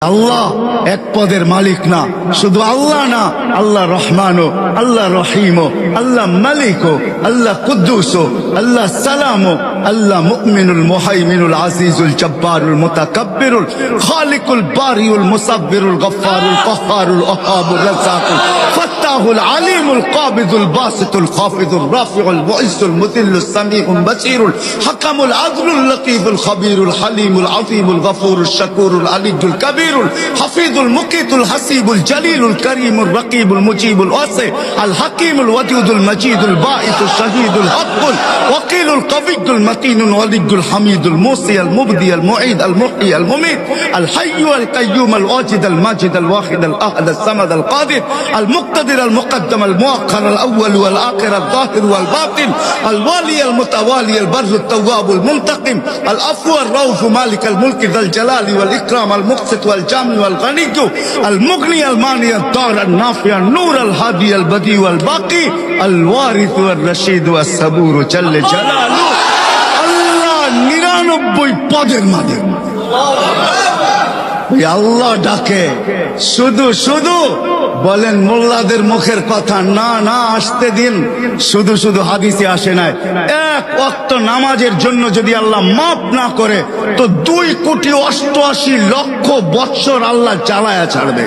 আল্লাহ এক পদের মালিক না, শুধু আল্লাহ না, আল্লাহ রহমানও, আল্লাহ রহিমও, আল্লাহ মালিকও, আল্লাহ কুদ্দুসও, আল্লাহ সালামও, আল্লাহ মুমিনুল মুহাইমিনুল আজিজুল জব্বারুল মুতাকাব্বিরুল খালিকুল বারিউল মুসাব্বিরুল গফফারুল কহ্হারুল ওহাবুর রাজ্জাকুল ফাত্তাহুল আলিমুল কাবিদুল বাসিতুল খাফিদুর রাফিউল মুইজ্জুল মুদিল্লুস সামিউল বাসীরুল হাকামুল আদলুল লতীফুল খবীরুল হালিমুল আযীমুল গফুরুশ শাকুরুল আলিয়্যুল কাবীর حفيظ المقيت الحسيب الجليل الكريم الرقيب المجيب الواسع الحكيم الودود المجيد الباعث الشهيد الحق الوكيل القوي المتين الولي الحميد الموصي المبدي المعيد المحيي المميت الحي القيوم الواجد الماجد الواحد الاحد الصمد القادر المقتدر المقدم المؤخر الاول والاخر الظاهر والباطن الوالي المتوالي البر التواب المنتقم العفو الرؤوف مالك الملك ذا الجلال والاكرام المقسط والجامع والغني المغني المانع الضار النافع النور الهادي البديع والباقي الوارث والرشيد والصبور جل جلاله আল্লাহ 99 পদের মালিক। আল্লাহ ডাকে শুধু শুধু বলেন মোল্লাদের মুখের কথা না না, আসতে দিন। শুধু শুধু হাদিসে আসে নাই, এক ওয়াক্ত নামাজের জন্য যদি আল্লাহ মাফ না করে তো 2,88,00,000 বৎসর আল্লাহ জ্বালায়া ছাড়বে।